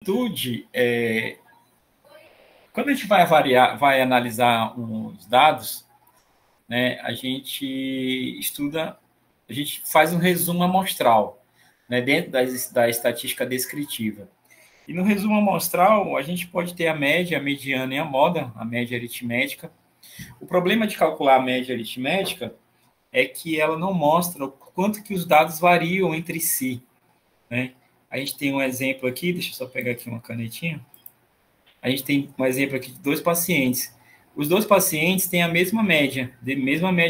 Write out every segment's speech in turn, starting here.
amplitude, quando a gente vai analisar os dados, né, a gente faz um resumo amostral, né, dentro da estatística descritiva. E no resumo amostral, a gente pode ter a média, a mediana e a moda, a média aritmética. O problema de calcular a média aritmética é que ela não mostra o quanto que os dados variam entre si, né? A gente tem um exemplo aqui, deixa eu só pegar aqui uma canetinha. A gente tem um exemplo aqui de 2 pacientes. Os 2 pacientes têm a mesma média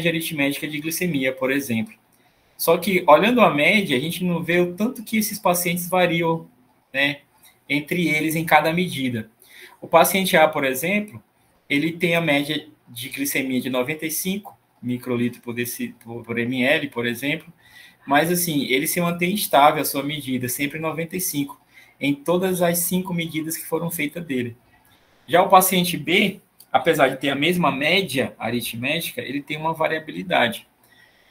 aritmética de glicemia, por exemplo. Só que, olhando a média, a gente não vê o tanto que esses pacientes variam, né, entre eles em cada medida. O paciente A, por exemplo, ele tem a média de glicemia de 95 microlitros por ml, por exemplo, mas, assim, ele se mantém estável a sua medida, sempre 95, em todas as 5 medidas que foram feitas dele. Já o paciente B, apesar de ter a mesma média aritmética, ele tem uma variabilidade,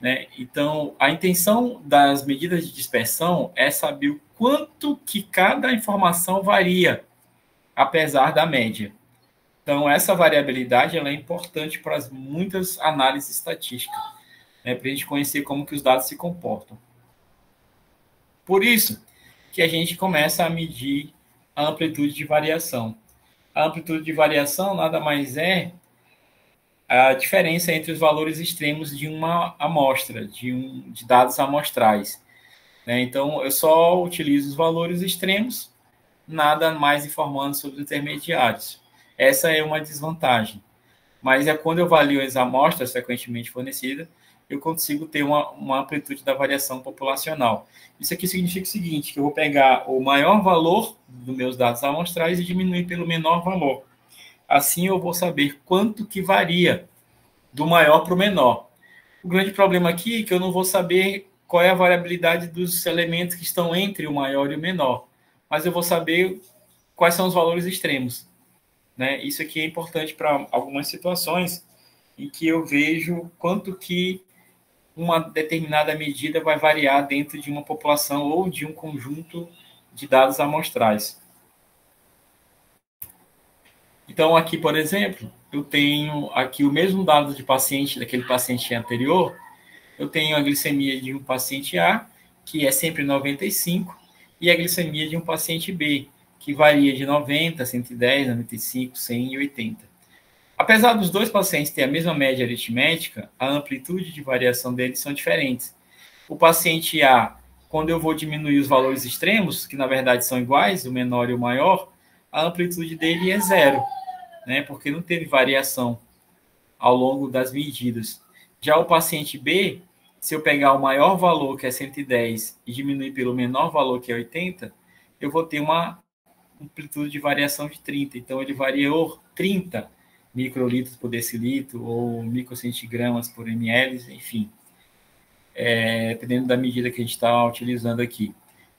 né? Então, a intenção das medidas de dispersão é saber o quanto que cada informação varia, apesar da média. Então, essa variabilidade ela é importante para muitas análises estatísticas, né, para a gente conhecer como que os dados se comportam. Por isso que a gente começa a medir a amplitude de variação. A amplitude de variação nada mais é a diferença entre os valores extremos de uma amostra, de dados amostrais, né? Então, eu só utilizo os valores extremos, nada mais informando sobre os intermediários. Essa é uma desvantagem. Mas é quando eu avalio as amostras frequentemente fornecidas, eu consigo ter uma amplitude da variação populacional. Isso aqui significa o seguinte, que eu vou pegar o maior valor dos meus dados amostrais e diminuir pelo menor valor. Assim eu vou saber quanto que varia do maior para o menor. O grande problema aqui é que eu não vou saber qual é a variabilidade dos elementos que estão entre o maior e o menor, mas eu vou saber quais são os valores extremos, né? Isso aqui é importante para algumas situações em que eu vejo quanto que uma determinada medida vai variar dentro de uma população ou de um conjunto de dados amostrais. Então, aqui, por exemplo, eu tenho aqui o mesmo dado de paciente, daquele paciente anterior, eu tenho a glicemia de um paciente A, que é sempre 95, e a glicemia de um paciente B, que varia de 90, 110, 95, 100 e 80. Apesar dos 2 pacientes terem a mesma média aritmética, a amplitude de variação deles são diferentes. O paciente A, quando eu vou diminuir os valores extremos, que na verdade são iguais, o menor e o maior, a amplitude dele é 0, né, porque não teve variação ao longo das medidas. Já o paciente B, se eu pegar o maior valor, que é 110, e diminuir pelo menor valor, que é 80, eu vou ter uma amplitude de variação de 30. Então, ele variou 30 microlitros por decilitro ou microcentigramas por ml, enfim, dependendo da medida que a gente está utilizando aqui.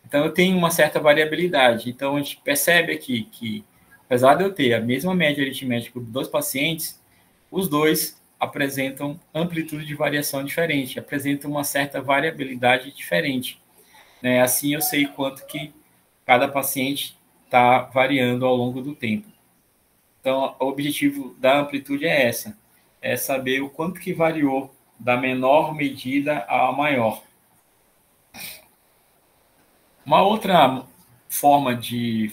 Então, eu tenho uma certa variabilidade. Então, a gente percebe aqui que, apesar de eu ter a mesma média aritmética dos 2 pacientes, os 2 apresentam amplitude de variação diferente, apresentam uma certa variabilidade diferente, né? Assim, eu sei quanto que cada paciente está variando ao longo do tempo. Então, o objetivo da amplitude é essa, é saber o quanto que variou da menor medida à maior. Uma outra forma de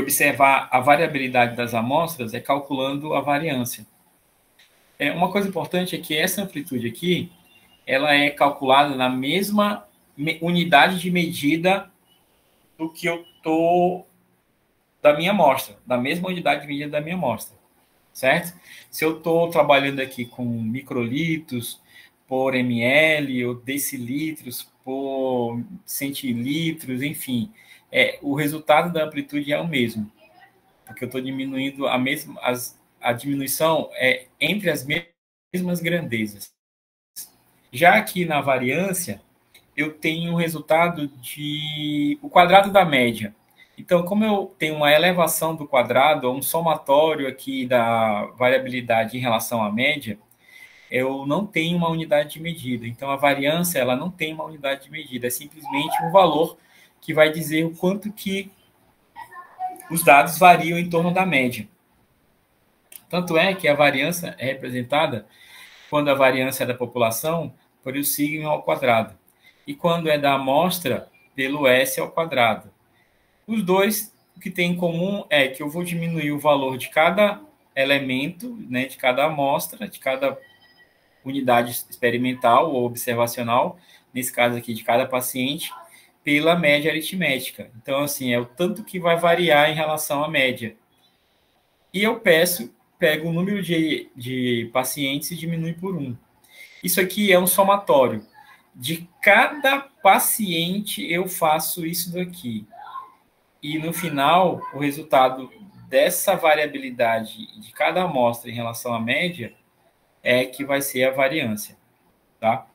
observar a variabilidade das amostras é calculando a variância. Uma coisa importante é que essa amplitude aqui, ela é calculada na mesma unidade de medida do que eu estou da minha amostra, da mesma unidade de medida da minha amostra, certo? Se eu estou trabalhando aqui com microlitros por ml ou decilitros por centilitros, enfim, o resultado da amplitude é o mesmo, porque eu estou diminuindo a diminuição é entre as mesmas grandezas. Já aqui na variância, eu tenho o resultado de o quadrado da média. Então, como eu tenho uma elevação do quadrado, um somatório aqui da variabilidade em relação à média, eu não tenho uma unidade de medida. Então, a variância ela não tem uma unidade de medida, é simplesmente um valor que vai dizer o quanto que os dados variam em torno da média. Tanto é que a variância é representada, quando a variância é da população, por o sigma ao quadrado. E quando é da amostra, pelo S ao quadrado. Os dois, o que tem em comum é que eu vou diminuir o valor de cada elemento, né, de cada amostra, de cada unidade experimental ou observacional, nesse caso aqui, de cada paciente, pela média aritmética. Então, assim, é o tanto que vai variar em relação à média. E eu pego o número de pacientes e diminui por 1. Isso aqui é um somatório. De cada paciente, eu faço isso daqui. E, no final, o resultado dessa variabilidade de cada amostra em relação à média é que vai ser a variância, tá?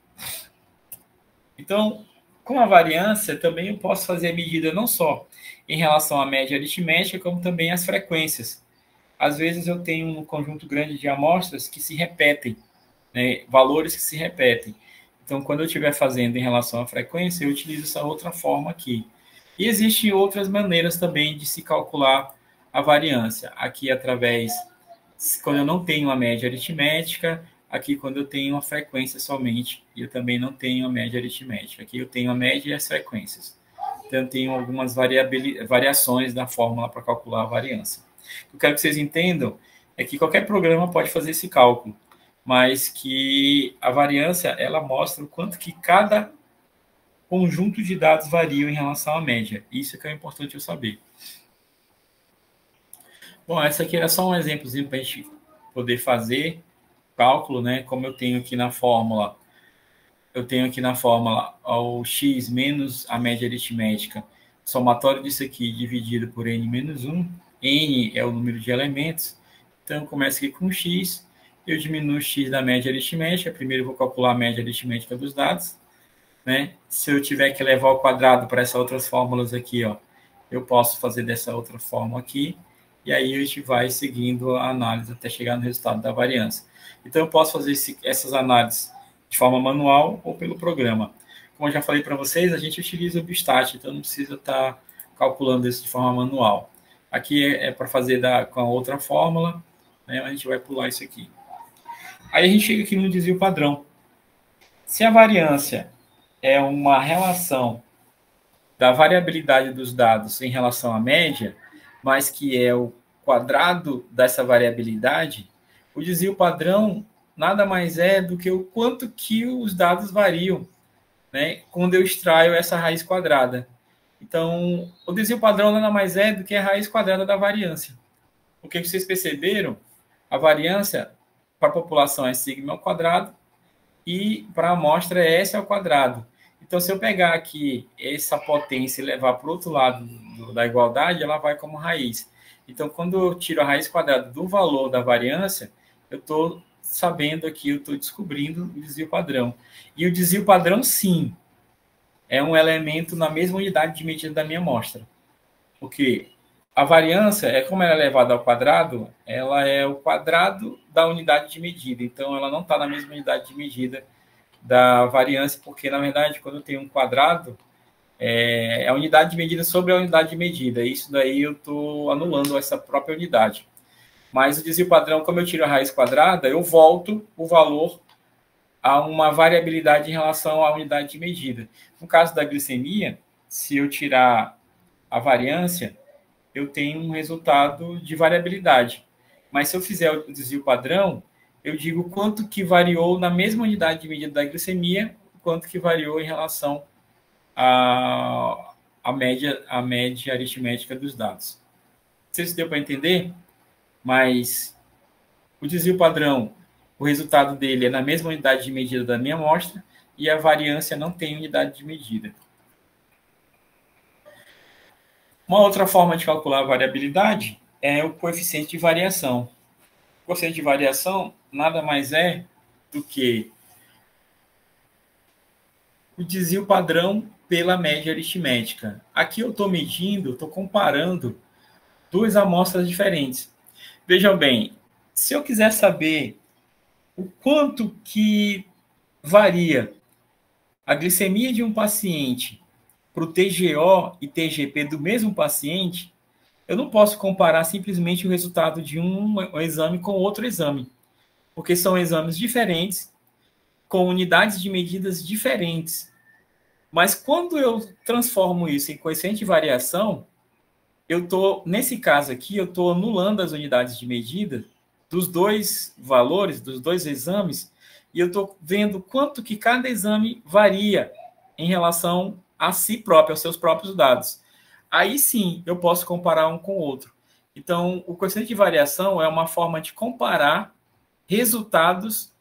Então, com a variância, também eu posso fazer a medida não só em relação à média aritmética, como também às frequências. Às vezes eu tenho um conjunto grande de amostras que se repetem, né, valores que se repetem. Então, quando eu estiver fazendo em relação à frequência, eu utilizo essa outra forma aqui. E existem outras maneiras também de se calcular a variância. Aqui, através, quando eu não tenho a média aritmética, aqui quando eu tenho a frequência somente, e eu também não tenho a média aritmética. Aqui eu tenho a média e as frequências. Então, eu tenho algumas variações da fórmula para calcular a variância. O que eu quero que vocês entendam é que qualquer programa pode fazer esse cálculo, mas que a variância, ela mostra o quanto que cada conjunto de dados varia em relação à média. Isso que é importante eu saber. Bom, essa aqui era só um exemplozinho para a gente poder fazer cálculo, né? Como eu tenho aqui na fórmula, o x menos a média aritmética, somatório disso aqui dividido por n menos 1. N é o número de elementos. Então, eu começo aqui com x, eu diminuo o x da média aritmética. Primeiro, eu vou calcular a média aritmética dos dados, né? Se eu tiver que levar ao quadrado para essas outras fórmulas aqui, ó, eu posso fazer dessa outra forma aqui, e aí a gente vai seguindo a análise até chegar no resultado da variância. Então, eu posso fazer essas análises de forma manual ou pelo programa. Como eu já falei para vocês, a gente utiliza o Bistat, então não precisa estar calculando isso de forma manual. Aqui é para fazer com a outra fórmula, né? A gente vai pular isso aqui. Aí a gente chega aqui no desvio padrão. Se a variância é uma relação da variabilidade dos dados em relação à média, mas que é o quadrado dessa variabilidade, o desvio padrão nada mais é do que o quanto que os dados variam, né, quando eu extraio essa raiz quadrada. Então, o desvio padrão nada mais é do que a raiz quadrada da variância. O que vocês perceberam? A variância para a população é sigma ao quadrado e para a amostra é S ao quadrado. Então, se eu pegar aqui essa potência e levar para o outro lado da igualdade, ela vai como raiz. Então, quando eu tiro a raiz quadrada do valor da variância, eu estou sabendo aqui, eu estou descobrindo o desvio padrão. E o desvio padrão, sim, é um elemento na mesma unidade de medida da minha amostra. Porque a variância, como ela é elevada ao quadrado, ela é o quadrado da unidade de medida. Então, ela não está na mesma unidade de medida da variância, porque, na verdade, quando eu tenho um quadrado, é a unidade de medida sobre a unidade de medida. Isso daí eu estou anulando essa própria unidade. Mas o desvio padrão, como eu tiro a raiz quadrada, eu volto o valor a uma variabilidade em relação à unidade de medida. No caso da glicemia, se eu tirar a variância, eu tenho um resultado de variabilidade. Mas se eu fizer o desvio padrão, eu digo quanto que variou na mesma unidade de medida da glicemia, quanto que variou em relação à média aritmética dos dados. Não sei se deu para entender, mas o desvio padrão, o resultado dele é na mesma unidade de medida da minha amostra e a variância não tem unidade de medida. Uma outra forma de calcular a variabilidade é o coeficiente de variação. O coeficiente de variação nada mais é do que o desvio padrão pela média aritmética. Aqui eu estou medindo, estou comparando duas amostras diferentes. Vejam bem, se eu quiser saber o quanto que varia a glicemia de um paciente para o TGO e TGP do mesmo paciente, eu não posso comparar simplesmente o resultado de um exame com outro exame, porque são exames diferentes, com unidades de medidas diferentes. Mas quando eu transformo isso em coeficiente de variação, nesse caso aqui, eu estou anulando as unidades de medida dos dois valores, dos dois exames, e eu estou vendo quanto que cada exame varia em relação a si próprio, aos seus próprios dados. Aí sim, eu posso comparar um com o outro. Então, o coeficiente de variação é uma forma de comparar resultados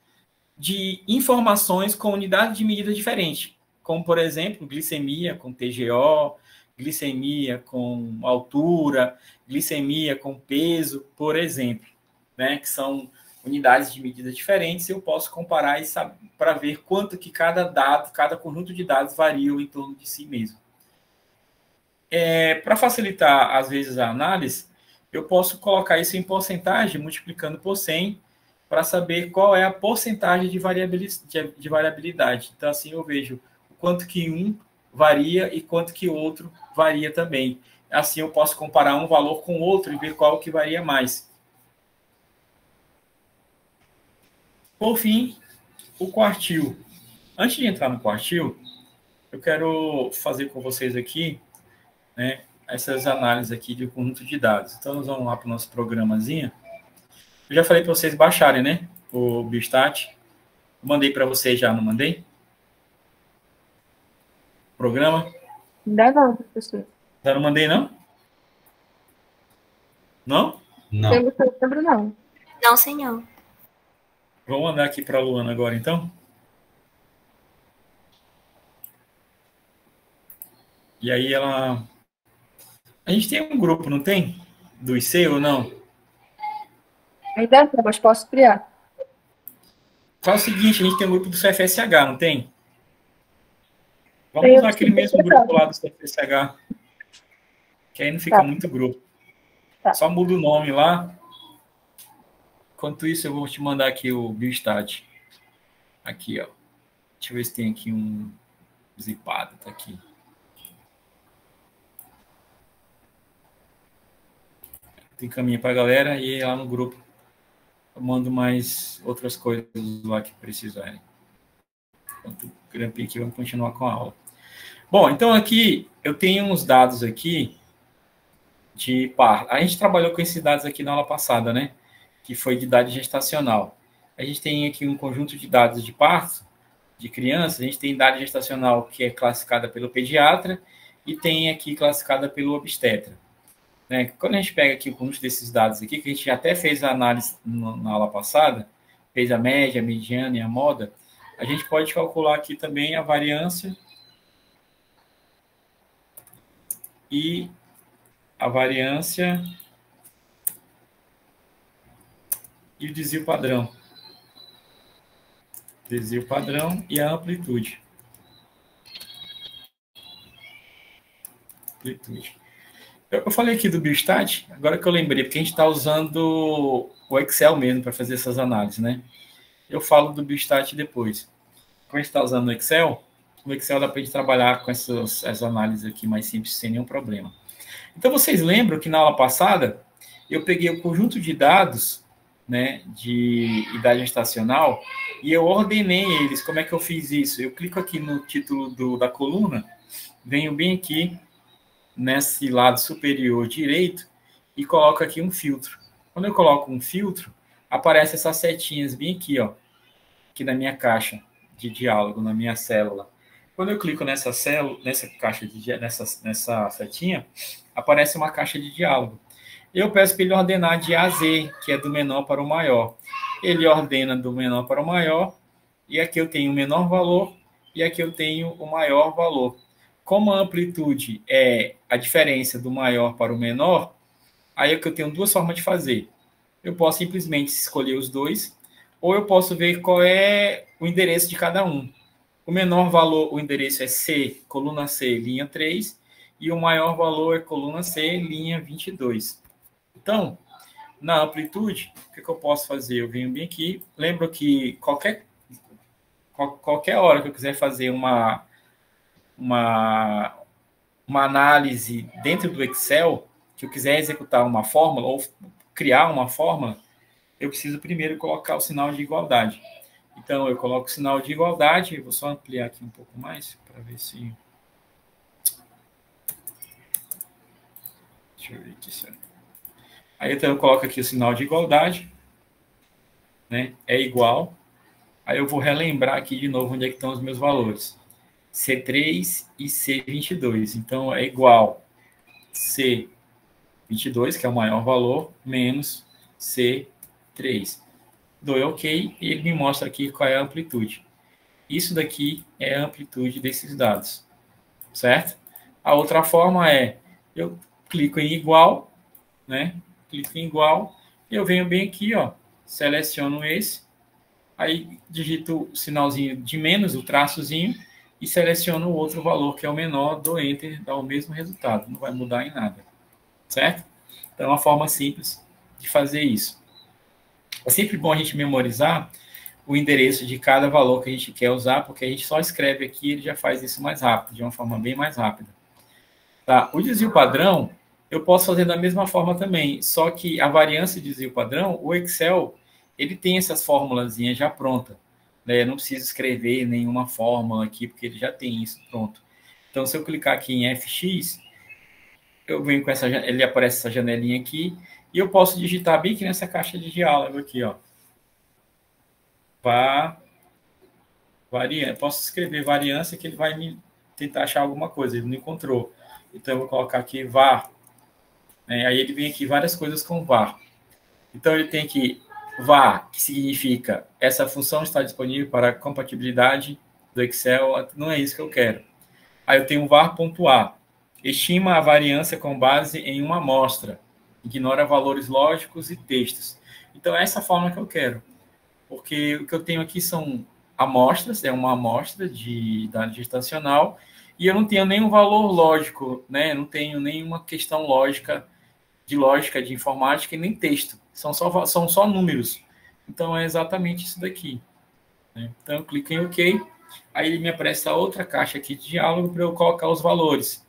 de informações com unidade de medida diferente, como, por exemplo, glicemia com TGO, glicemia com altura, glicemia com peso, por exemplo, né, que são unidades de medida diferentes, eu posso comparar para ver quanto que cada dado, cada conjunto de dados varia em torno de si mesmo. Para facilitar, às vezes, a análise, eu posso colocar isso em porcentagem, multiplicando por 100, para saber qual é a porcentagem de variabilidade. Então, assim, eu vejo o quanto que um varia e quanto que o outro varia também. Assim, eu posso comparar um valor com o outro e ver qual que varia mais. Por fim, o quartil. Antes de entrar no quartil, eu quero fazer com vocês aqui, né, essas análises aqui de conjunto de dados. Então, nós vamos lá para o nosso programazinho. Eu já falei para vocês baixarem, né, o Biostat. Mandei para vocês já, não mandei? Programa? Ainda não, professor. Já não mandei, não? Não? Não. Pelo que eu lembro, não. Não, senhor. Vou mandar aqui para a Luana agora, então. E aí ela... A gente tem um grupo, não tem? Do IC ou não? Ainda não, mas posso criar. Faz o seguinte, a gente tem um grupo do CFSH, não tem? Vamos usar aquele mesmo grupo lá do CFSH. Que aí não fica muito grupo. Tá. Só muda o nome lá. Enquanto isso, eu vou te mandar aqui o Biostat. Aqui, ó. Deixa eu ver se tem aqui um zipado. Tá aqui. Tem caminho para a galera e lá no grupo eu mando mais outras coisas lá que precisarem. Enquanto grampei aqui, vamos continuar com a aula. Bom, então aqui eu tenho uns dados aqui de parto. A gente trabalhou com esses dados aqui na aula passada, né? Que foi de idade gestacional. A gente tem aqui um conjunto de dados de parto de crianças. A gente tem idade gestacional que é classificada pelo pediatra e tem aqui classificada pelo obstetra. Né? Quando a gente pega aqui o conjunto desses dados aqui, que a gente até fez a análise na aula passada, fez a média, a mediana e a moda, a gente pode calcular aqui também a variância e o desvio padrão. Desvio padrão e a amplitude. Eu falei aqui do Biostat, agora que eu lembrei, porque a gente está usando o Excel mesmo para fazer essas análises, né? Eu falo do Biostat depois. Quando a gente está usando o Excel dá para a gente trabalhar com essas análises aqui mais simples, sem nenhum problema. Então, vocês lembram que na aula passada, eu peguei o conjunto de dados, né, de idade gestacional, e eu ordenei eles. Como é que eu fiz isso? Eu clico aqui no título da coluna, venho bem aqui, nesse lado superior direito, e coloco aqui um filtro. Quando eu coloco um filtro, aparecem essas setinhas bem aqui, ó, aqui na minha caixa de diálogo, na minha célula. Quando eu clico nessa setinha, aparece uma caixa de diálogo. Eu peço para ele ordenar de A a Z, que é do menor para o maior. Ele ordena do menor para o maior, e aqui eu tenho o menor valor, e aqui eu tenho o maior valor. Como a amplitude é a diferença do maior para o menor, aí é que eu tenho duas formas de fazer. Eu posso simplesmente escolher os dois, ou eu posso ver qual é o endereço de cada um. O menor valor, o endereço é C, coluna C, linha 3, e o maior valor é coluna C, linha 22. Então, na amplitude, o que eu posso fazer? Eu venho bem aqui, lembro que qualquer hora que eu quiser fazer uma análise dentro do Excel, que eu quiser executar uma fórmula ou criar uma fórmula, eu preciso primeiro colocar o sinal de igualdade. Então, eu coloco o sinal de igualdade, eu vou só ampliar aqui um pouco mais, para ver se... Deixa eu ver aqui. Aí, então, eu coloco aqui o sinal de igualdade, né? É igual. Aí, eu vou relembrar aqui de novo onde é que estão os meus valores. C3 e C22. Então, é igual C22, que é o maior valor, menos C3. Dou OK e ele me mostra aqui qual é a amplitude. Isso daqui é a amplitude desses dados, certo? A outra forma é, eu clico em igual, né? Clico em igual, e eu venho bem aqui, ó, seleciono esse, aí digito o sinalzinho de menos, o traçozinho, e seleciono o outro valor, que é o menor, dou Enter, dá o mesmo resultado, não vai mudar em nada, certo? Então, é uma forma simples de fazer isso. É sempre bom a gente memorizar o endereço de cada valor que a gente quer usar, porque a gente só escreve aqui e ele já faz isso mais rápido, de uma forma bem mais rápida. Tá? O desvio padrão, eu posso fazer da mesma forma também, só que a variância de desvio padrão, o Excel, ele tem essas formulazinhas já prontas. Né? Eu não preciso escrever nenhuma fórmula aqui, porque ele já tem isso pronto. Então, se eu clicar aqui em FX, eu venho com ele aparece essa janelinha aqui, e eu posso digitar bem aqui nessa caixa de diálogo aqui, ó. Variância. Posso escrever variância que ele vai me tentar achar alguma coisa, ele não encontrou. Então, eu vou colocar aqui var. Né? Aí ele vem aqui várias coisas com var. Então, ele tem aqui var, que significa essa função está disponível para compatibilidade do Excel. Não é isso que eu quero. Aí eu tenho var.a. Estima a variância com base em uma amostra. Ignora valores lógicos e textos. Então, é essa forma que eu quero. Porque o que eu tenho aqui são amostras, é uma amostra de dado gestacional, e eu não tenho nenhum valor lógico, né? Eu não tenho nenhuma questão lógica de informática e nem texto. São só números. Então, é exatamente isso daqui. Né? Então, eu clico em OK, aí ele me aparece a outra caixa aqui de diálogo para eu colocar os valores.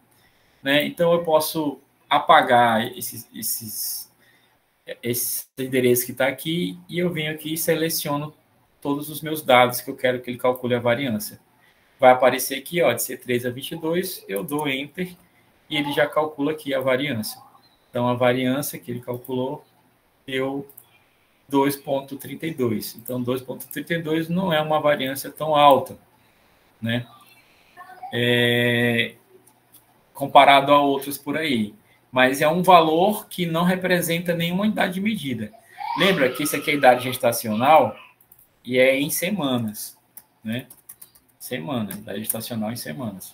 Né? Então, eu posso apagar esse endereço que está aqui, e eu venho aqui e seleciono todos os meus dados que eu quero que ele calcule a variância. Vai aparecer aqui, ó, de C3 a 22, eu dou Enter, e ele já calcula aqui a variância. Então, a variância que ele calculou deu 2,32. Então, 2,32 não é uma variância tão alta, né? Comparado a outros por aí. Mas é um valor que não representa nenhuma unidade de medida. Lembra que isso aqui é a idade gestacional e é em semanas, né? Semana, idade gestacional em semanas.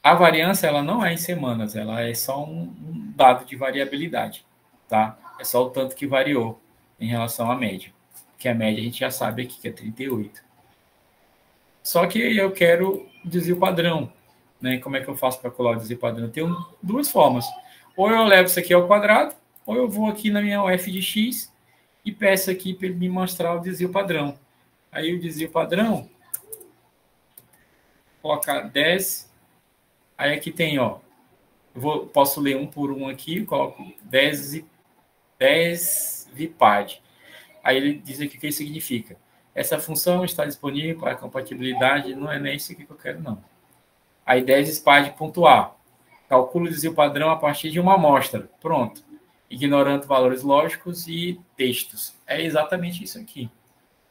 A variância, ela não é em semanas, ela é só um dado de variabilidade, tá? É só o tanto que variou em relação à média. Que a média a gente já sabe aqui, que é 38. Só que eu quero desvio padrão. Né? Como é que eu faço para colar o desvio padrão? Eu tenho duas formas. Ou eu levo isso aqui ao quadrado, ou eu vou aqui na minha UF de X e peço aqui para ele me mostrar o desvio padrão. Aí o desvio padrão, colocar 10. Aí aqui tem, ó, posso ler um por um aqui, coloco 10 VPAD. Aí ele diz aqui o que isso significa. Essa função está disponível para compatibilidade, não é nem isso aqui que eu quero, não. Aí 10 SPAD.A. Calcula o desvio padrão a partir de uma amostra. Pronto. Ignorando valores lógicos e textos. É exatamente isso aqui.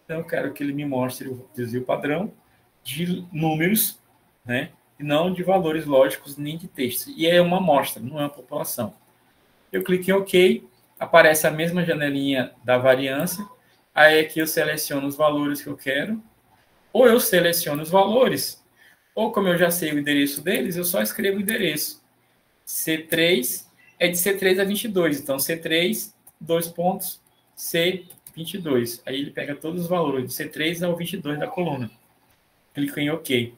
Então, eu quero que ele me mostre o desvio padrão de números, né? E não de valores lógicos nem de texto. E é uma amostra, não é uma população. Eu clico em OK, aparece a mesma janelinha da variância. Aí aqui eu seleciono os valores que eu quero. Ou eu seleciono os valores, ou como eu já sei o endereço deles, eu só escrevo o endereço. C3 é de C3 a 22. Então, C3, 2 pontos, C22. Aí ele pega todos os valores, de C3 ao 22 da coluna. Clico em OK.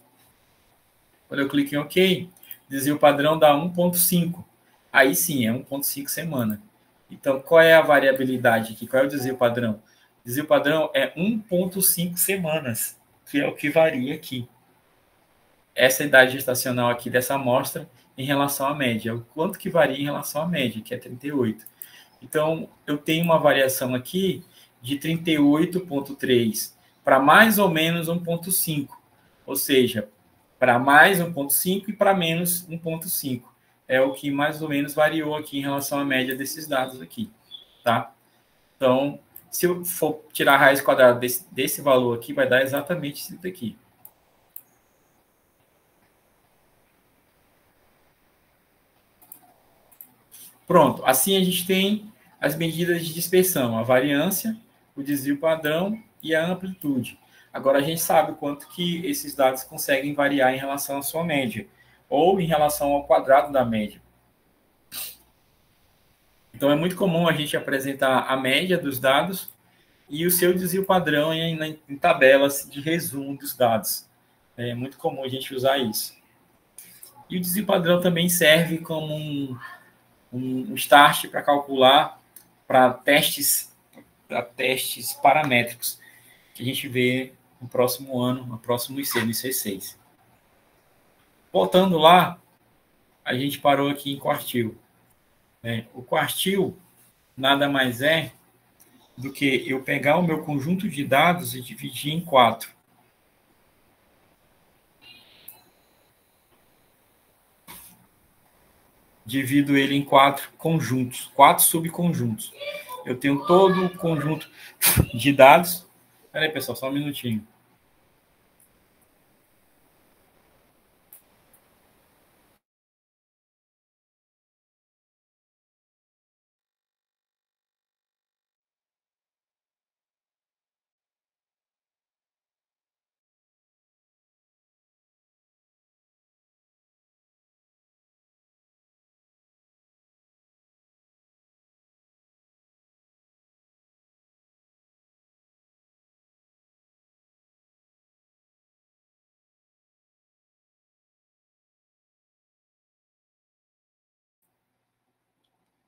Quando eu clico em OK, desvio padrão dá 1,5. Aí sim, é 1,5 semana. Então, qual é a variabilidade aqui? Qual é o desvio padrão? O desvio padrão é 1,5 semanas, que é o que varia aqui. Essa idade gestacional aqui dessa amostra em relação à média, o quanto que varia em relação à média, que é 38. Então, eu tenho uma variação aqui de 38,3 para mais ou menos 1,5, ou seja, para mais 1,5 e para menos 1,5. É o que mais ou menos variou aqui em relação à média desses dados aqui, tá? Então, se eu for tirar a raiz quadrada desse valor aqui, vai dar exatamente isso daqui. Pronto, assim a gente tem as medidas de dispersão, a variância, o desvio padrão e a amplitude. Agora a gente sabe quanto que esses dados conseguem variar em relação à sua média, ou em relação ao quadrado da média. Então é muito comum a gente apresentar a média dos dados e o seu desvio padrão em tabelas de resumo dos dados. É muito comum a gente usar isso. E o desvio padrão também serve como um start para calcular para testes paramétricos que a gente vê no próximo ano, no próximo IC, no IC6. Voltando lá, a gente parou aqui em quartil. O quartil nada mais é do que eu pegar o meu conjunto de dados e dividir em 4. Divido ele em 4 conjuntos, 4 subconjuntos. Eu tenho todo o conjunto de dados. Espera aí, pessoal, só um minutinho.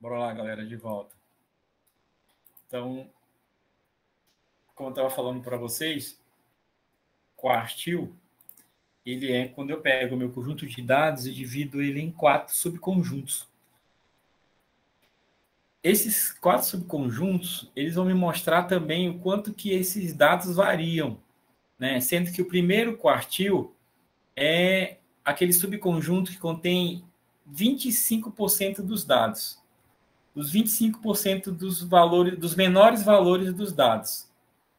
Bora lá, galera, de volta. Então, como eu estava falando para vocês, quartil, ele é quando eu pego o meu conjunto de dados e divido ele em 4 subconjuntos. Esses 4 subconjuntos, eles vão me mostrar também o quanto que esses dados variam, né? Sendo que o primeiro quartil é aquele subconjunto que contém 25% dos dados. Os 25% dos valores, dos menores valores dos dados,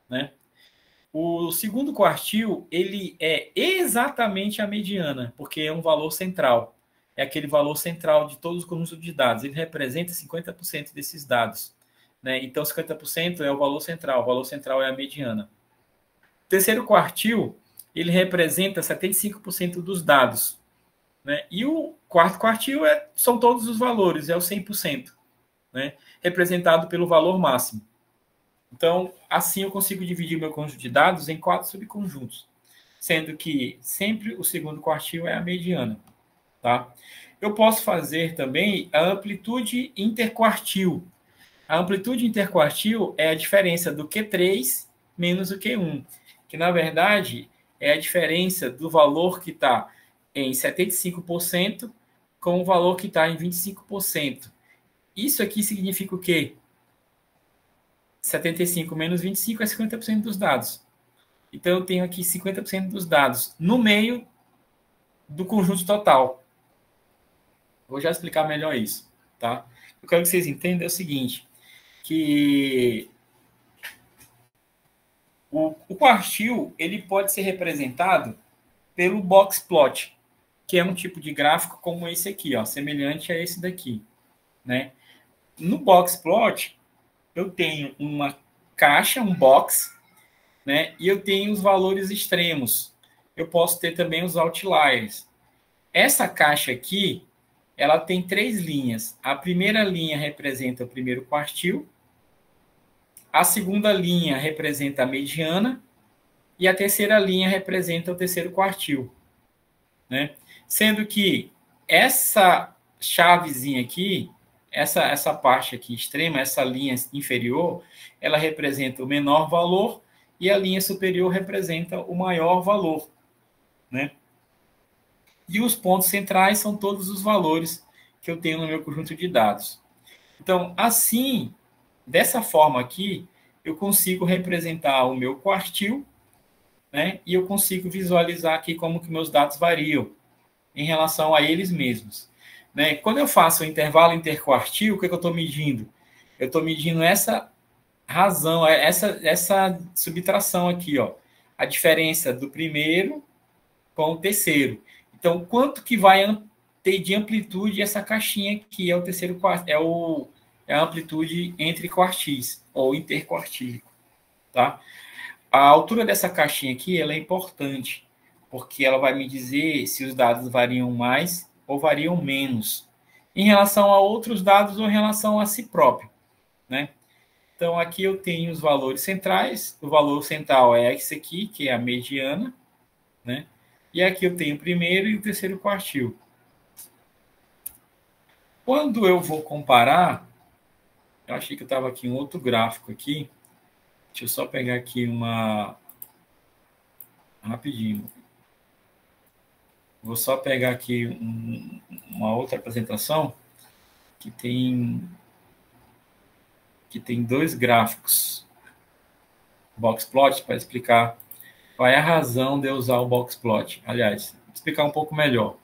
né? O segundo quartil, ele é exatamente a mediana, porque é um valor central. É aquele valor central de todos os conjuntos de dados. Ele representa 50% desses dados, né? Então, 50% é o valor central é a mediana. O terceiro quartil, ele representa 75% dos dados, né? E o quarto quartil são todos os valores, é o 100%, né? Representado pelo valor máximo. Então, assim eu consigo dividir meu conjunto de dados em 4 subconjuntos, sendo que sempre o segundo quartil é a mediana, tá? Eu posso fazer também a amplitude interquartil. A amplitude interquartil é a diferença do Q3 menos o Q1, que na verdade é a diferença do valor que está em 75% com o valor que está em 25%. Isso aqui significa o quê? 75 menos 25 é 50% dos dados. Então, eu tenho aqui 50% dos dados no meio do conjunto total. Vou já explicar melhor isso, tá? Eu quero que vocês entendam o seguinte, que o quartil, ele pode ser representado pelo box plot, que é um tipo de gráfico como esse aqui, ó, semelhante a esse daqui, né? No box plot, eu tenho uma caixa, um box, né? E eu tenho os valores extremos. Eu posso ter também os outliers. Essa caixa aqui, ela tem 3 linhas. A primeira linha representa o primeiro quartil, a segunda linha representa a mediana e a terceira linha representa o terceiro quartil, né? Sendo que essa chavezinha aqui, essa parte aqui extrema, essa linha inferior, ela representa o menor valor e a linha superior representa o maior valor, né? E os pontos centrais são todos os valores que eu tenho no meu conjunto de dados. Então, assim, dessa forma aqui, eu consigo representar o meu quartil, né? E eu consigo visualizar aqui como que meus dados variam em relação a eles mesmos. Né? Quando eu faço o intervalo interquartil, o que eu estou medindo? Eu estou medindo essa razão, essa subtração aqui, ó, a diferença do primeiro com o terceiro. Então, quanto que vai ter de amplitude essa caixinha aqui, é o terceiro é a amplitude entre quartis, ou interquartílico, tá? A altura dessa caixinha aqui, ela é importante, porque ela vai me dizer se os dados variam mais ou variam menos, em relação a outros dados ou em relação a si próprio, né? Então, aqui eu tenho os valores centrais. O valor central é esse aqui, que é a mediana, né? E aqui eu tenho o primeiro e o terceiro quartil. Quando eu vou comparar, eu achei que eu estava aqui em outro gráfico aqui. Deixa eu só pegar aqui uma... Rapidinho. Vou só pegar aqui uma outra apresentação que tem dois gráficos. Boxplot, para explicar qual é a razão de eu usar o boxplot. Aliás, vou explicar um pouco melhor.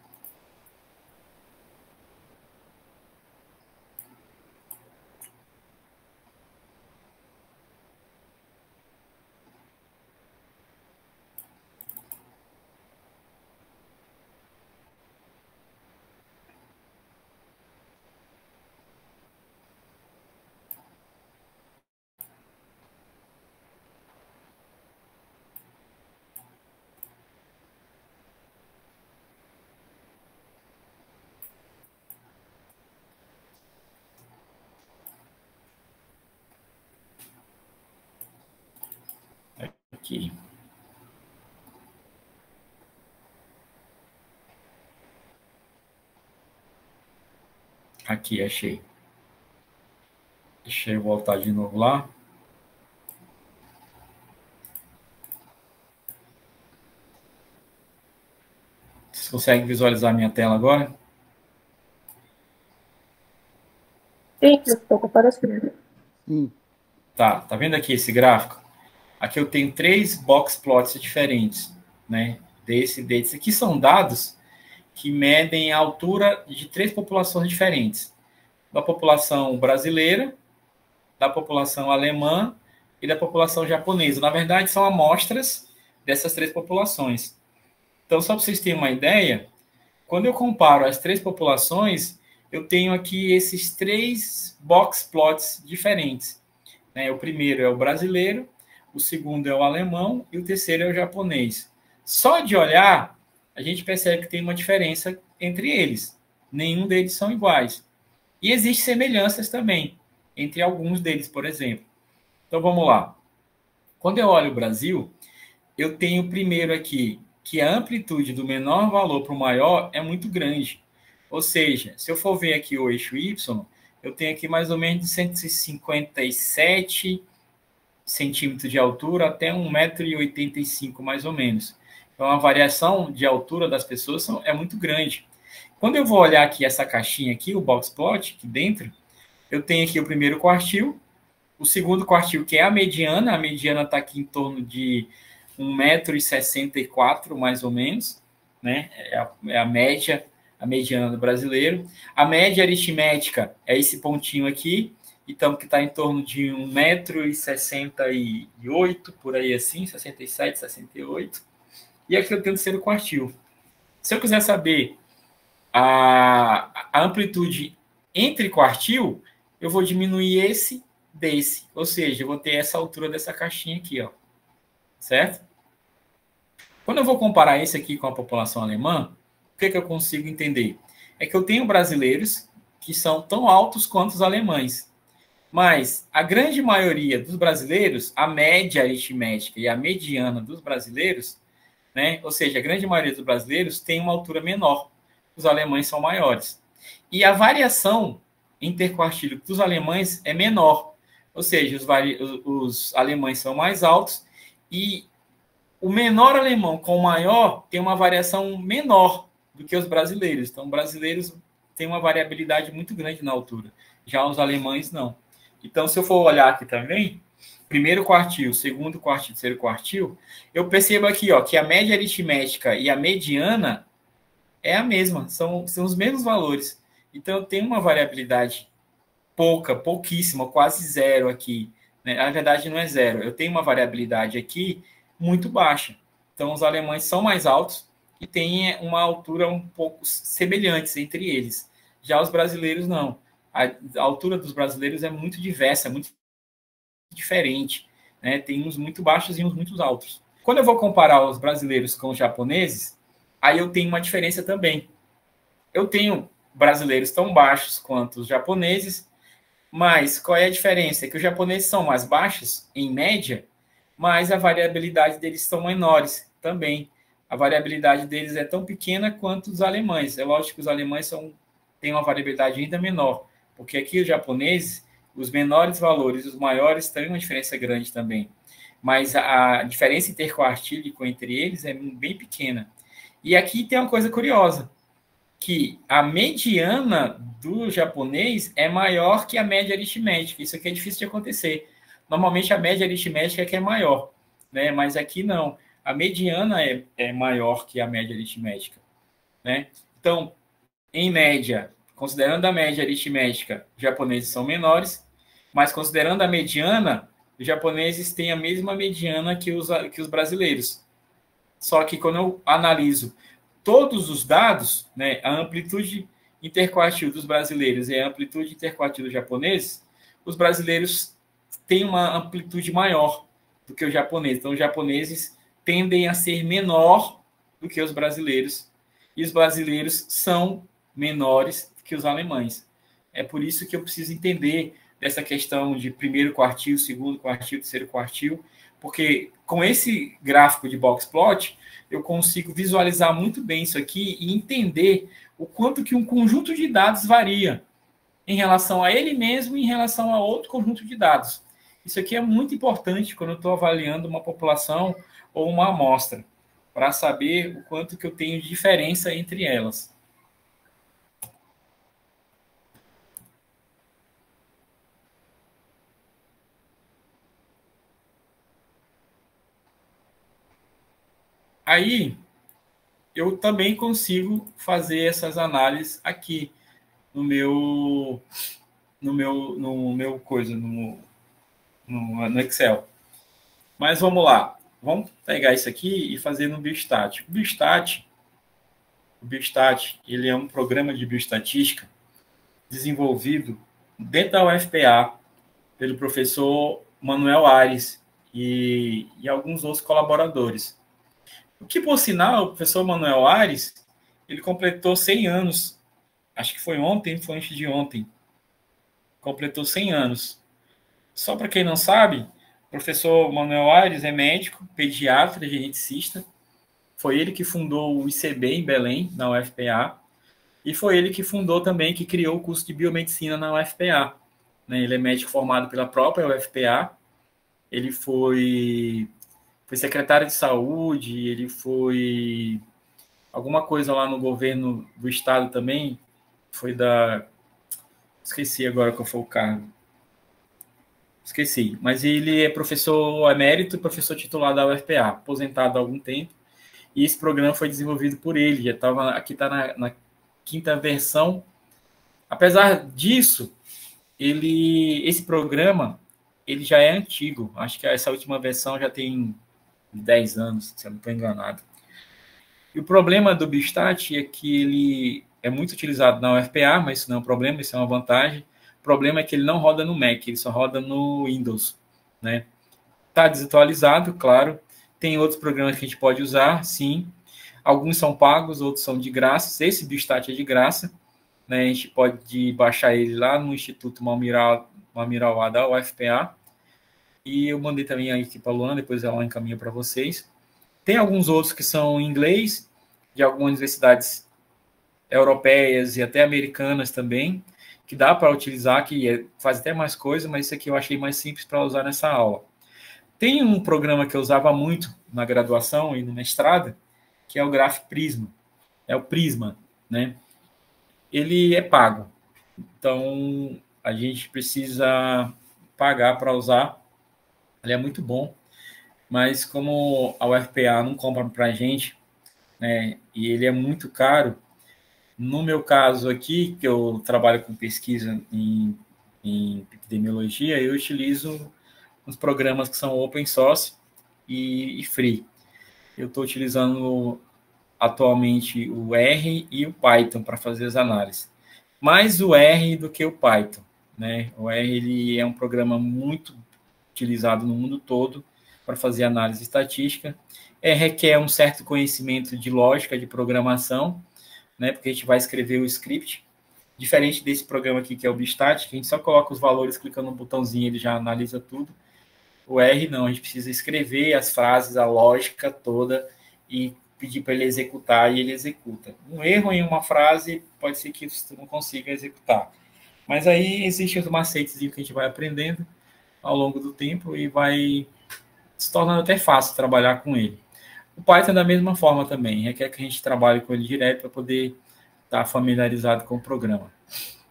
Aqui. Aqui, achei. Deixa eu voltar de novo lá. Vocês conseguem visualizar a minha tela agora? Sim, estou aparecendo. Tá vendo aqui esse gráfico? Aqui eu tenho 3 box plots diferentes, né? Desse aqui são dados que medem a altura de 3 populações diferentes. Da população brasileira, da população alemã e da população japonesa. Na verdade, são amostras dessas 3 populações. Então, só para vocês terem uma ideia, quando eu comparo as 3 populações, eu tenho aqui esses 3 box plots diferentes. Né? O primeiro é o brasileiro, o segundo é o alemão e o terceiro é o japonês. Só de olhar, a gente percebe que tem uma diferença entre eles. Nenhum deles são iguais. E existem semelhanças também, entre alguns deles, por exemplo. Então, vamos lá. Quando eu olho o Brasil, eu tenho primeiro aqui que a amplitude do menor valor para o maior é muito grande. Ou seja, se eu for ver aqui o eixo Y, eu tenho aqui mais ou menos de 157 centímetros de altura até 1,85 m, mais ou menos. Então, a variação de altura das pessoas é muito grande. Quando eu vou olhar aqui essa caixinha aqui, o box plot, aqui dentro, eu tenho aqui o primeiro quartil, o segundo quartil, que é a mediana está aqui em torno de 1,64 m, mais ou menos, né? É a média, a mediana do brasileiro. A média aritmética é esse pontinho aqui, então, que está em torno de 1,68 m, por aí assim, 67, 68. E aqui eu tenho o terceiro quartil. Se eu quiser saber a amplitude entre quartil, eu vou diminuir esse desse. Ou seja, eu vou ter essa altura dessa caixinha aqui, ó. Certo? Quando eu vou comparar esse aqui com a população alemã, o que eu consigo entender? É que eu tenho brasileiros que são tão altos quanto os alemães. Mas a grande maioria dos brasileiros, a média aritmética e a mediana dos brasileiros, né? Ou seja, a grande maioria dos brasileiros tem uma altura menor. Os alemães são maiores. E a variação interquartílica dos alemães é menor. Ou seja, os alemães são mais altos e o menor alemão com o maior tem uma variação menor do que os brasileiros. Então, brasileiros têm uma variabilidade muito grande na altura. Já os alemães, não. Então, se eu for olhar aqui também, primeiro quartil, segundo quartil, terceiro quartil, eu percebo aqui, ó, que a média aritmética e a mediana é a mesma, são os mesmos valores. Então, tem uma variabilidade pouquíssima, quase zero aqui. Né? Na verdade, não é zero. Eu tenho uma variabilidade aqui muito baixa. Então, os alemães são mais altos e têm uma altura um pouco semelhante entre eles. Já os brasileiros, não. A altura dos brasileiros é muito diversa, é muito diferente. Né? Tem uns muito baixos e uns muito altos. Quando eu vou comparar os brasileiros com os japoneses, aí eu tenho uma diferença também. Eu tenho brasileiros tão baixos quanto os japoneses, mas qual é a diferença? É que os japoneses são mais baixos, em média, mas a variabilidade deles são menores também. A variabilidade deles é tão pequena quanto os alemães. É lógico que os alemães têm uma variabilidade ainda menor, porque aqui os japoneses, os menores valores e os maiores têm uma diferença grande também. Mas a diferença interquartílica entre eles é bem pequena. E aqui tem uma coisa curiosa, que a mediana do japonês é maior que a média aritmética. Isso aqui é difícil de acontecer. Normalmente a média aritmética é que é maior, né? Mas aqui não. A mediana é maior que a média aritmética, né? Então, em média, considerando a média aritmética, os japoneses são menores, mas considerando a mediana, os japoneses têm a mesma mediana que os brasileiros. Só que quando eu analiso todos os dados, né, a amplitude interquartil dos brasileiros e a amplitude interquartil dos japoneses, os brasileiros têm uma amplitude maior do que os japoneses. Então, os japoneses tendem a ser menor do que os brasileiros, e os brasileiros são menores que os alemães. É por isso que eu preciso entender dessa questão de primeiro quartil, segundo quartil, terceiro quartil, porque com esse gráfico de box plot, eu consigo visualizar muito bem isso aqui e entender o quanto que um conjunto de dados varia em relação a ele mesmo e em relação a outro conjunto de dados. Isso aqui é muito importante quando eu estou avaliando uma população ou uma amostra, para saber o quanto que eu tenho de diferença entre elas. Aí, eu também consigo fazer essas análises aqui no meu Excel. Mas vamos lá. Vamos pegar isso aqui e fazer no Biostat. O Biostat, ele é um programa de bioestatística desenvolvido dentro da UFPA pelo professor Manuel Aires e alguns outros colaboradores. O que, por sinal, o professor Manuel Aires, ele completou 100 anos. Acho que foi ontem, foi antes de ontem. Completou 100 anos. Só para quem não sabe, o professor Manuel Aires é médico, pediatra, geneticista. Foi ele que fundou o ICB em Belém, na UFPA. E foi ele que fundou também, que criou o curso de biomedicina na UFPA. Ele é médico formado pela própria UFPA. Ele foi secretário de saúde, ele foi alguma coisa lá no governo do estado também. Foi esqueci agora qual foi o cargo. Esqueci, mas ele é professor emérito e professor titular da UFPA, aposentado há algum tempo, e esse programa foi desenvolvido por ele, já estava, aqui está na quinta versão. Apesar disso, esse programa, ele já é antigo, acho que essa última versão já tem 10 anos, se eu não estou enganado. E o problema do Biostat é que ele é muito utilizado na UFPA, mas isso não é um problema, isso é uma vantagem. O problema é que ele não roda no Mac, ele só roda no Windows, né? Está desatualizado, claro. Tem outros programas que a gente pode usar, sim. Alguns são pagos, outros são de graça. Esse Biostat é de graça, né? A gente pode baixar ele lá no Instituto Malmirauá da UFPA. E eu mandei também aqui para a Luana, depois ela encaminha para vocês. Tem alguns outros que são em inglês, de algumas universidades europeias e até americanas também, que dá para utilizar, que faz até mais coisa, mas isso aqui eu achei mais simples para usar nessa aula. Tem um programa que eu usava muito na graduação e no mestrado, que é o Graph Prisma. é o Prisma, né? Ele é pago. Então, a gente precisa pagar para usar. Ele é muito bom, mas como a UFPA não compra para a gente, né, e ele é muito caro, no meu caso aqui, que eu trabalho com pesquisa em epidemiologia, eu utilizo uns programas que são open source e free. Eu estou utilizando atualmente o R e o Python para fazer as análises. Mais o R do que o Python, né? O R ele é um programa muito utilizado no mundo todo para fazer análise estatística. Requer um certo conhecimento de lógica de programação, né? Porque a gente vai escrever o script. Diferente desse programa aqui, que é o Bistat, que a gente só coloca os valores clicando no botãozinho, ele já analisa tudo. O R não, a gente precisa escrever as frases, a lógica toda e pedir para ele executar, e ele executa. Um erro em uma frase pode ser que você não consiga executar. Mas aí existem os macetes que a gente vai aprendendo ao longo do tempo e vai se tornando até fácil trabalhar com ele. O Python é da mesma forma também, requer que a gente trabalhe com ele direto para poder estar familiarizado com o programa.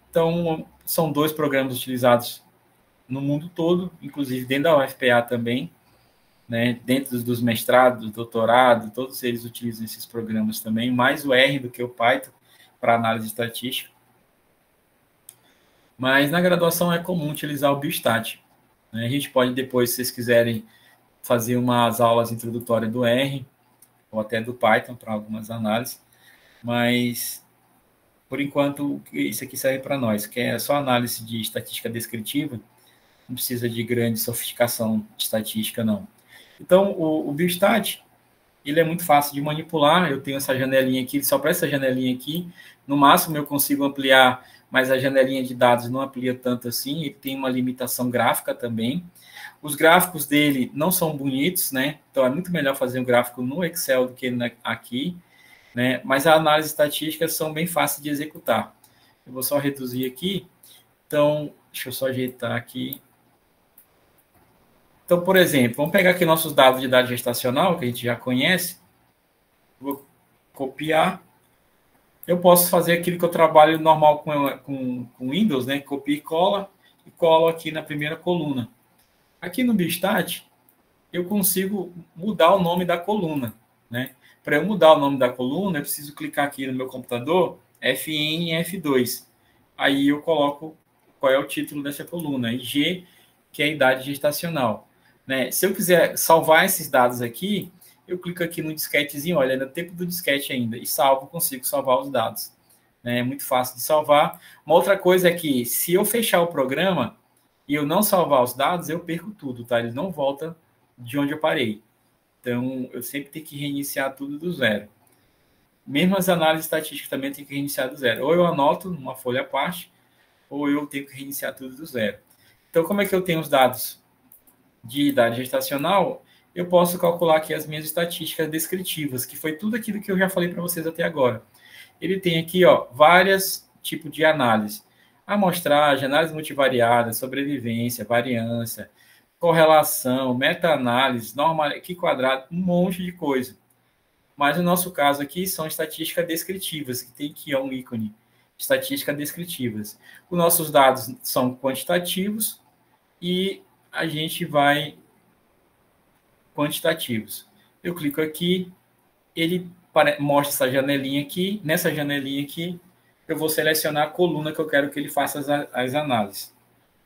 Então, são 2 programas utilizados no mundo todo, inclusive dentro da UFPA também, né? Dentro dos mestrados, doutorado, todos eles utilizam esses programas também, mais o R do que o Python para análise estatística. Mas na graduação é comum utilizar o Biostat, né? A gente pode depois, se vocês quiserem, fazer umas aulas introdutórias do R ou até do Python para algumas análises, mas por enquanto isso aqui serve para nós, que é só análise de estatística descritiva, não precisa de grande sofisticação estatística, não. Então, o Biostat, ele é muito fácil de manipular. Eu tenho essa janelinha aqui, só para essa janelinha aqui. No máximo, eu consigo ampliar, mas a janelinha de dados não amplia tanto assim. Ele tem uma limitação gráfica também. Os gráficos dele não são bonitos, né? Então, é muito melhor fazer um gráfico no Excel do que aqui, né? Mas as análises estatísticas são bem fáceis de executar. Eu vou só reduzir aqui. Então, deixa eu só ajeitar aqui. Então, por exemplo, vamos pegar aqui nossos dados de idade gestacional, que a gente já conhece. Vou copiar. Eu posso fazer aquilo que eu trabalho normal com Windows, né? Copia e colo aqui na primeira coluna. Aqui no Biostat, eu consigo mudar o nome da coluna, né? Para eu mudar o nome da coluna, eu preciso clicar aqui no meu computador, FN e F2. Aí eu coloco qual é o título dessa coluna, e G, que é a idade gestacional. Né? Se eu quiser salvar esses dados aqui, eu clico aqui no disquetezinho, olha, no tempo do disquete ainda, e salvo, consigo salvar os dados. Né? É muito fácil de salvar. Uma outra coisa é que, se eu fechar o programa e eu não salvar os dados, eu perco tudo, tá? Ele não volta de onde eu parei. Então, eu sempre tenho que reiniciar tudo do zero. Mesmo as análises estatísticas também tem que reiniciar do zero. Ou eu anoto numa folha à parte, ou eu tenho que reiniciar tudo do zero. Então, como é que eu tenho os dados de idade gestacional? Eu posso calcular aqui as minhas estatísticas descritivas, que foi tudo aquilo que eu já falei para vocês até agora. Ele tem aqui, ó, vários tipos de análise. Amostragem, análise multivariada, sobrevivência, variância, correlação, meta-análise, normal, aqui quadrado, um monte de coisa. Mas no nosso caso aqui são estatísticas descritivas, que tem aqui um ícone, estatísticas descritivas. Os nossos dados são quantitativos e a gente vai quantitativos. Eu clico aqui, ele mostra essa janelinha aqui. Nessa janelinha aqui, eu vou selecionar a coluna que eu quero que ele faça as análises.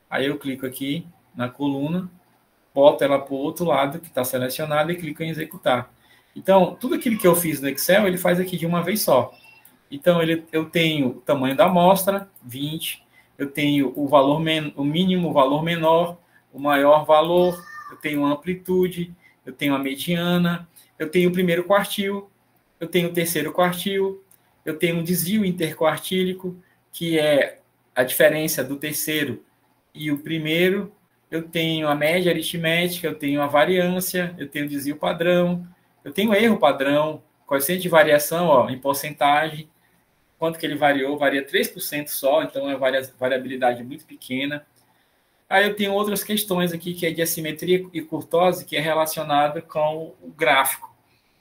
Aí eu clico aqui na coluna, boto ela para o outro lado que está selecionado e clico em executar. Então, tudo aquilo que eu fiz no Excel, ele faz aqui de uma vez só. Então, eu tenho o tamanho da amostra, 20, eu tenho o valor o mínimo, o valor menor, o maior valor, eu tenho a amplitude, eu tenho a mediana, eu tenho o primeiro quartil, eu tenho o terceiro quartil, eu tenho um desvio interquartílico, que é a diferença do terceiro e o primeiro, eu tenho a média aritmética, eu tenho a variância, eu tenho o desvio padrão, eu tenho erro padrão, coeficiente de variação, ó, em porcentagem, quanto que ele variou, varia 3% só, então é variabilidade muito pequena. Aí eu tenho outras questões aqui, que é de assimetria e curtose, que é relacionada com o gráfico,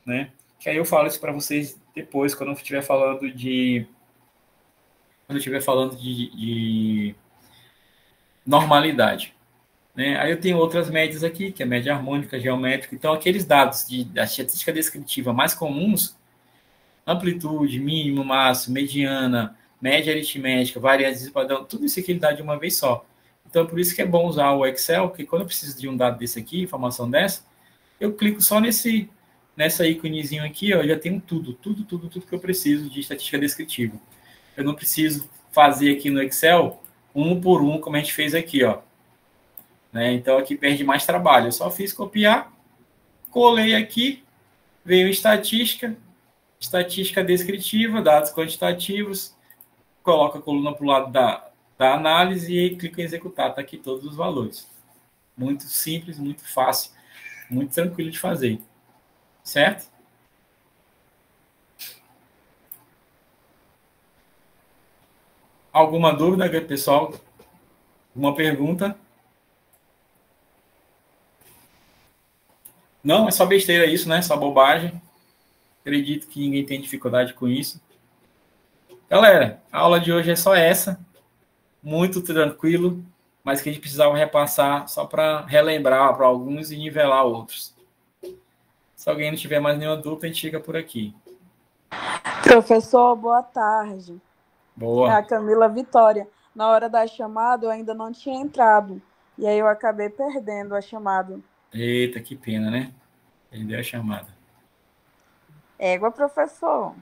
né? Que aí eu falo isso para vocês depois, quando eu estiver falando de normalidade. Né? Aí eu tenho outras médias aqui, que é média harmônica, geométrica. Então, aqueles dados da estatística descritiva mais comuns, amplitude, mínimo, máximo, mediana, média aritmética, variância de padrão, tudo isso aqui ele dá de uma vez só. Então, por isso que é bom usar o Excel, porque quando eu preciso de um dado desse aqui, informação dessa, eu clico só nessa íconezinho aqui, ó, eu já tenho tudo que eu preciso de estatística descritiva. Eu não preciso fazer aqui no Excel um por um, como a gente fez aqui, ó. Né? Então, aqui perde mais trabalho. Eu só fiz copiar, colei aqui, veio estatística descritiva, dados quantitativos, coloca a coluna para o lado da análise e aí clica em executar. Está aqui todos os valores. Muito simples, muito fácil, muito tranquilo de fazer. Certo? Alguma dúvida, pessoal? Alguma pergunta? Não, é só besteira isso, né? Só bobagem. Acredito que ninguém tem dificuldade com isso. Galera, a aula de hoje é só essa. Muito tranquilo, mas que a gente precisava repassar só para relembrar para alguns e nivelar outros. Se alguém não tiver mais nenhuma dúvida, a gente fica por aqui. Professor, boa tarde. Boa. É a Camila Vitória. Na hora da chamada, eu ainda não tinha entrado. E aí eu acabei perdendo a chamada. Eita, que pena, né? Perdeu a chamada. Égua, professor.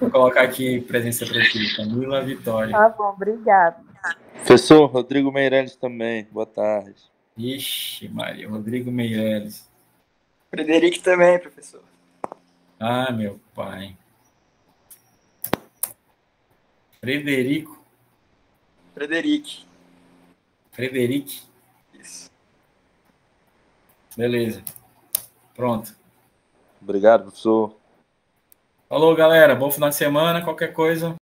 Vou colocar aqui presença para ti, Camila Vitória. Tá bom, obrigado. Professor Rodrigo Meirelles também, boa tarde. Ixi, Maria, Rodrigo Meirelles. Frederico também, professor. Ah, meu pai. Frederico. Frederic. Isso. Beleza. Pronto. Obrigado, professor. Falou, galera. Bom final de semana. Qualquer coisa,